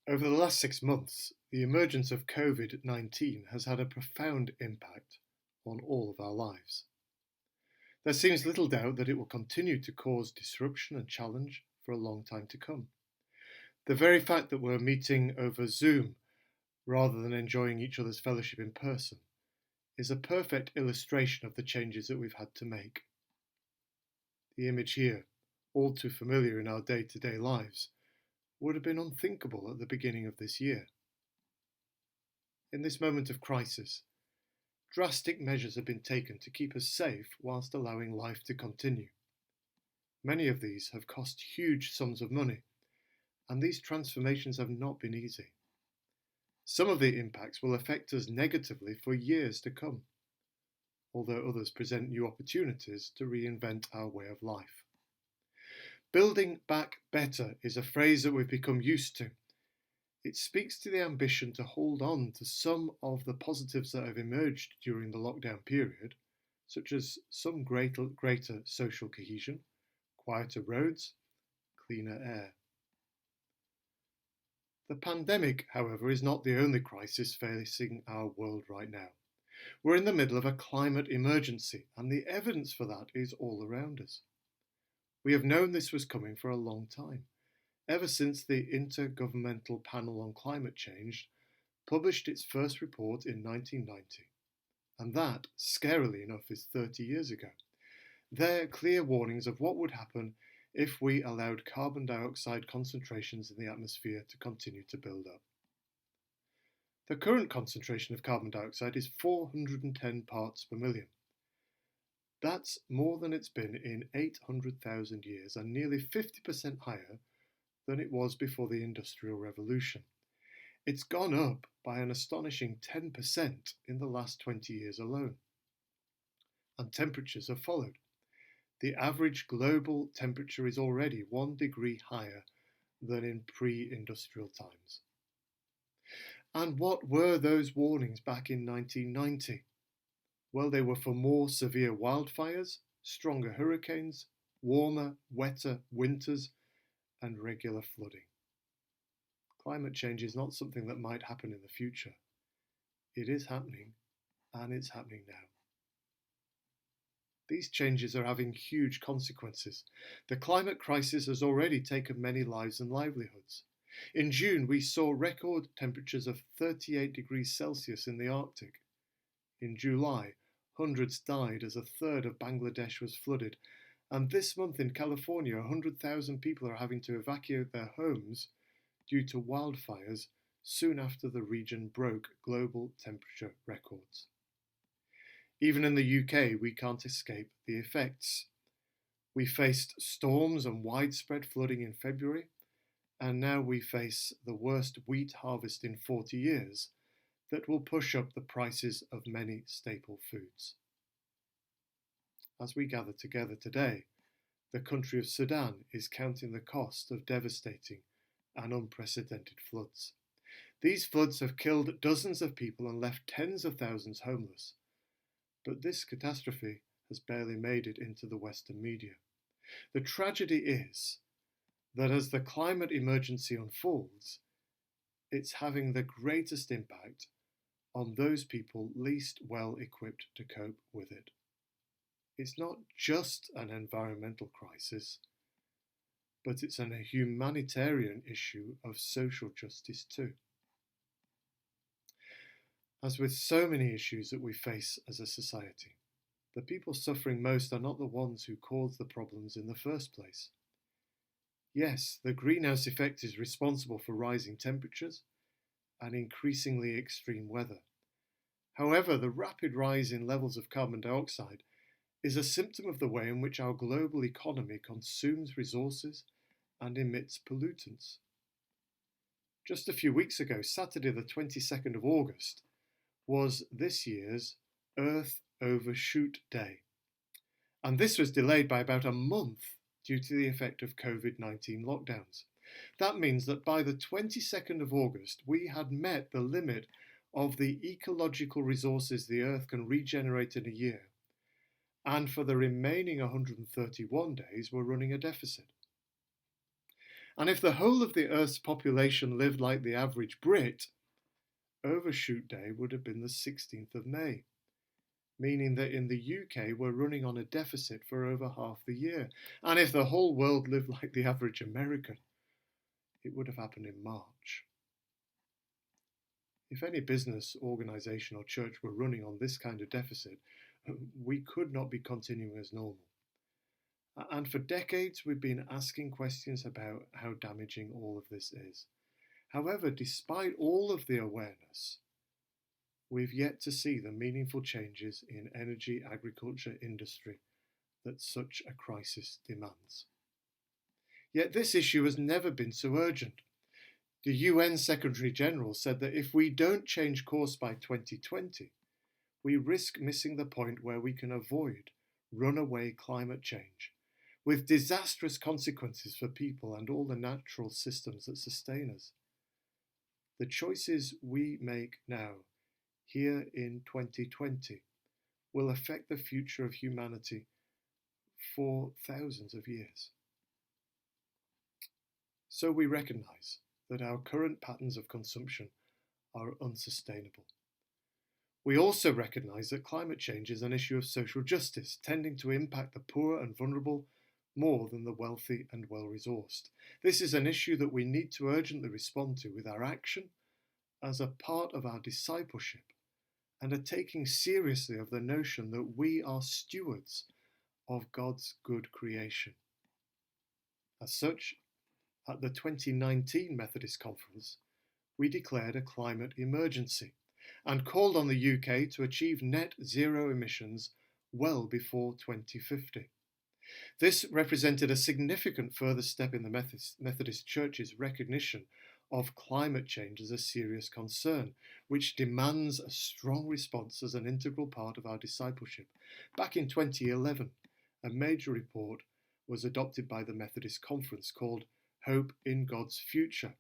Over the last 6 months, the emergence of COVID-19 has had a profound impact on all of our lives. There seems little doubt that it will continue to cause disruption and challenge for a long time to come. The very fact that we're meeting over Zoom rather than enjoying each other's fellowship in person is a perfect illustration of the changes that we've had to make. The image here, all too familiar in our day-to-day lives, would have been unthinkable at the beginning of this year. In this moment of crisis, drastic measures have been taken to keep us safe whilst allowing life to continue. Many of these have cost huge sums of money, and these transformations have not been easy. Some of the impacts will affect us negatively for years to come, although others present new opportunities to reinvent our way of life. Building back better is a phrase that we've become used to. It speaks to the ambition to hold on to some of the positives that have emerged during the lockdown period, such as some greater social cohesion, quieter roads, cleaner air. The pandemic, however, is not the only crisis facing our world right now. We're in the middle of a climate emergency, and the evidence for that is all around us. We have known this was coming for a long time, ever since the Intergovernmental Panel on Climate Change published its first report in 1990. And that, scarily enough, is 30 years ago. They're clear warnings of what would happen if we allowed carbon dioxide concentrations in the atmosphere to continue to build up. The current concentration of carbon dioxide is 410 parts per million. That's more than it's been in 800,000 years and nearly 50% higher than it was before the Industrial Revolution. It's gone up by an astonishing 10% in the last 20 years alone. And temperatures have followed. The average global temperature is already 1 degree higher than in pre-industrial times. And what were those warnings back in 1990? Well, they were for more severe wildfires, stronger hurricanes, warmer, wetter winters, and regular flooding. Climate change is not something that might happen in the future. It is happening, and it's happening now. These changes are having huge consequences. The climate crisis has already taken many lives and livelihoods. In June, we saw record temperatures of 38 degrees Celsius in the Arctic. In July, hundreds died as a third of Bangladesh was flooded. And this month in California, 100,000 people are having to evacuate their homes due to wildfires soon after the region broke global temperature records. Even in the UK, we can't escape the effects. We faced storms and widespread flooding in February, and now we face the worst wheat harvest in 40 years that will push up the prices of many staple foods. As we gather together today, the country of Sudan is counting the cost of devastating and unprecedented floods. These floods have killed dozens of people and left tens of thousands homeless. But this catastrophe has barely made it into the Western media. The tragedy is that as the climate emergency unfolds, it's having the greatest impact on those people least well equipped to cope with it. It's not just an environmental crisis, but it's a humanitarian issue of social justice too. As with so many issues that we face as a society, the people suffering most are not the ones who caused the problems in the first place. Yes, the greenhouse effect is responsible for rising temperatures and increasingly extreme weather. However, the rapid rise in levels of carbon dioxide is a symptom of the way in which our global economy consumes resources and emits pollutants. Just a few weeks ago, Saturday the 22nd of August, was this year's Earth Overshoot Day. And this was delayed by about a month due to the effect of COVID-19 lockdowns. That means that by the 22nd of August, we had met the limit of the ecological resources the Earth can regenerate in a year. And for the remaining 131 days, we're running a deficit. And if the whole of the Earth's population lived like the average Brit, Overshoot Day would have been the 16th of May, meaning that in the UK we're running on a deficit for over half the year. And if the whole world lived like the average American, it would have happened in March. If any business, organisation or church were running on this kind of deficit, we could not be continuing as normal. And for decades we've been asking questions about how damaging all of this is. However, despite all of the awareness, we've yet to see the meaningful changes in energy, agriculture, industry that such a crisis demands. Yet this issue has never been so urgent. The UN Secretary General said that if we don't change course by 2020, we risk missing the point where we can avoid runaway climate change, with disastrous consequences for people and all the natural systems that sustain us. The choices we make now, here in 2020, will affect the future of humanity for thousands of years. So we recognise that our current patterns of consumption are unsustainable. We also recognise that climate change is an issue of social justice, tending to impact the poor and vulnerable more than the wealthy and well-resourced. This is an issue that we need to urgently respond to with our action as a part of our discipleship and a taking seriously of the notion that we are stewards of God's good creation. As such, at the 2019 Methodist Conference, we declared a climate emergency and called on the UK to achieve net zero emissions well before 2050. This represented a significant further step in the Methodist Church's recognition of climate change as a serious concern, which demands a strong response as an integral part of our discipleship. Back in 2011, a major report was adopted by the Methodist Conference called Hope in God's Future.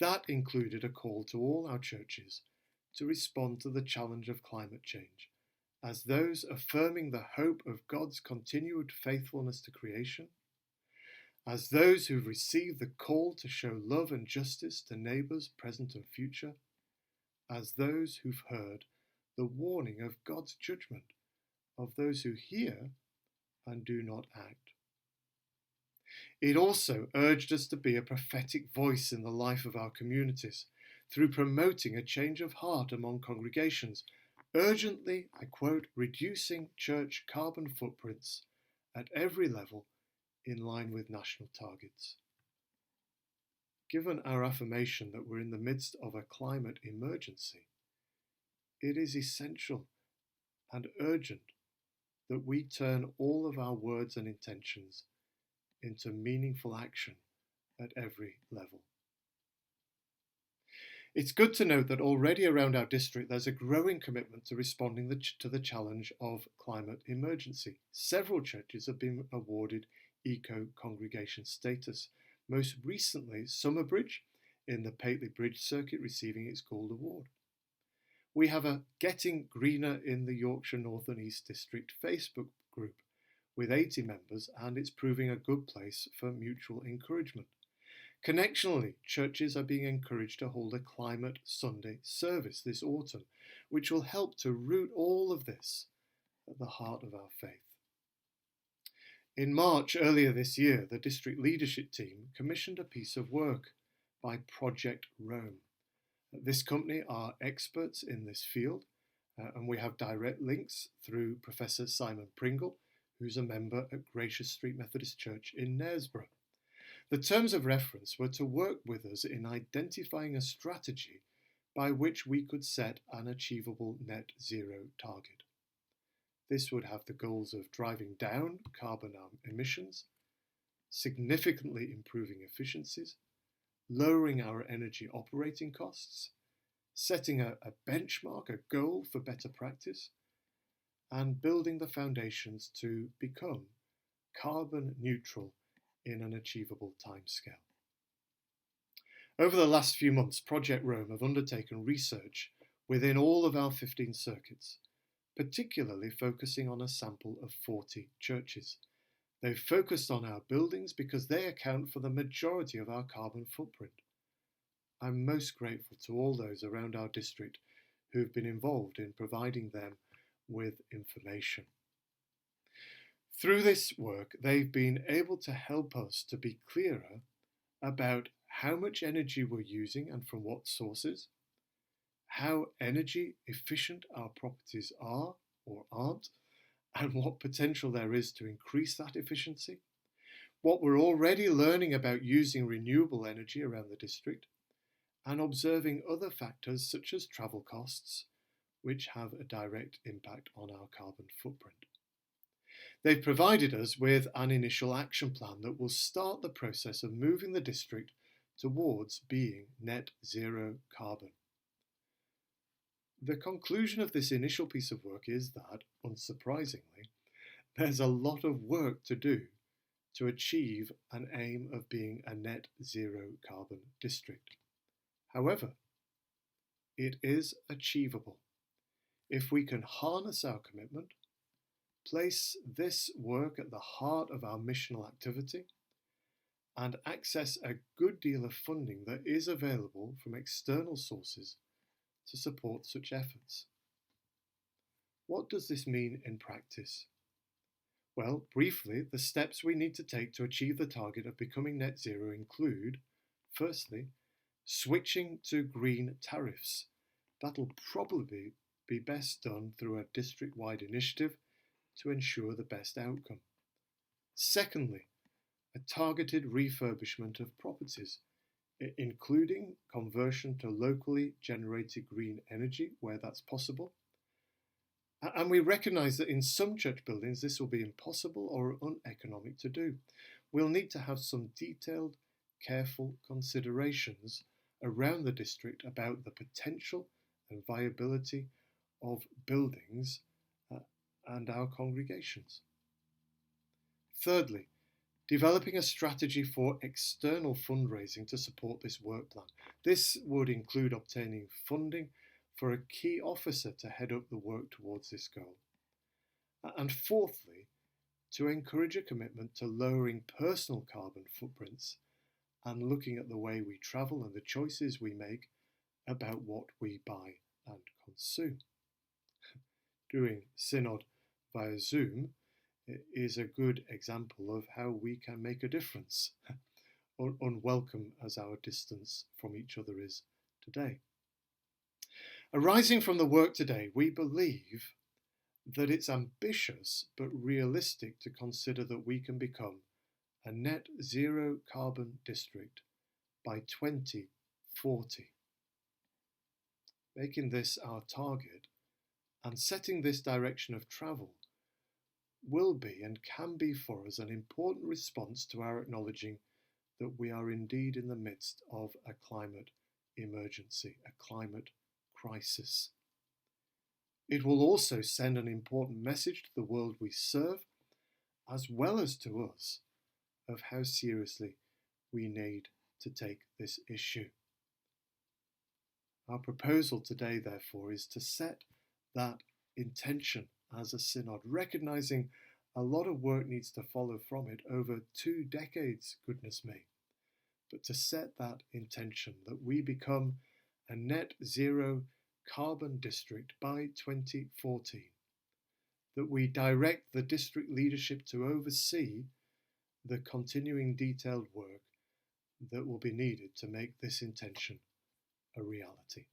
That included a call to all our churches to respond to the challenge of climate change as those affirming the hope of God's continued faithfulness to creation, as those who've received the call to show love and justice to neighbours present and future, as those who've heard the warning of God's judgment of those who hear and do not act. It also urged us to be a prophetic voice in the life of our communities through promoting a change of heart among congregations, urgently, I quote, reducing church carbon footprints at every level in line with national targets. Given our affirmation that we're in the midst of a climate emergency, it is essential and urgent that we turn all of our words and intentions into meaningful action at every level. It's good to note that already around our district there's a growing commitment to responding to the challenge of climate emergency. Several churches have been awarded eco-congregation status, most recently Summerbridge in the Pateley Bridge circuit receiving its Gold Award. We have a Getting Greener in the Yorkshire North and East District Facebook group with 80 members, and it's proving a good place for mutual encouragement. Connectionally, churches are being encouraged to hold a Climate Sunday service this autumn, which will help to root all of this at the heart of our faith. In March earlier this year, the district leadership team commissioned a piece of work by Project Rome. This company are experts in this field, and we have direct links through Professor Simon Pringle, who's a member at Gracious Street Methodist Church in Knaresborough. The terms of reference were to work with us in identifying a strategy by which we could set an achievable net zero target. This would have the goals of driving down carbon emissions, significantly improving efficiencies, lowering our energy operating costs, setting a benchmark, a goal for better practice, and building the foundations to become carbon neutral in an achievable timescale. Over the last few months, Project Rome have undertaken research within all of our 15 circuits, particularly focusing on a sample of 40 churches. They've focused on our buildings because they account for the majority of our carbon footprint. I'm most grateful to all those around our district who've been involved in providing them with information. Through this work, they've been able to help us to be clearer about how much energy we're using and from what sources, how energy efficient our properties are or aren't, and what potential there is to increase that efficiency, what we're already learning about using renewable energy around the district, and observing other factors such as travel costs, which have a direct impact on our carbon footprint. They've provided us with an initial action plan that will start the process of moving the district towards being net zero carbon. The conclusion of this initial piece of work is that, unsurprisingly, there's a lot of work to do to achieve an aim of being a net zero carbon district. However, it is achievable if we can harness our commitment, place this work at the heart of our missional activity, and access a good deal of funding that is available from external sources to support such efforts. What does this mean in practice? Well, briefly, the steps we need to take to achieve the target of becoming net zero include, firstly, switching to green tariffs. That'll probably be best done through a district-wide initiative to ensure the best outcome. Secondly, a targeted refurbishment of properties, including conversion to locally generated green energy where that's possible. And we recognise that in some church buildings this will be impossible or uneconomic to do. We'll need to have some detailed, careful considerations around the district about the potential and viability of buildings and our congregations. Thirdly, developing a strategy for external fundraising to support this work plan. This would include obtaining funding for a key officer to head up the work towards this goal. And fourthly, to encourage a commitment to lowering personal carbon footprints and looking at the way we travel and the choices we make about what we buy and consume. Doing Synod via Zoom is a good example of how we can make a difference, unwelcome as our distance from each other is today. Arising from the work today, we believe that it's ambitious but realistic to consider that we can become a net zero carbon district by 2040. Making this our target and setting this direction of travel will be and can be for us an important response to our acknowledging that we are indeed in the midst of a climate emergency, a climate crisis. It will also send an important message to the world we serve, as well as to us, of how seriously we need to take this issue. Our proposal today, therefore, is to set that intention as a synod, recognising a lot of work needs to follow from it over 2 decades, goodness me, but to set that intention that we become a net zero carbon district by 2040, that we direct the district leadership to oversee the continuing detailed work that will be needed to make this intention a reality.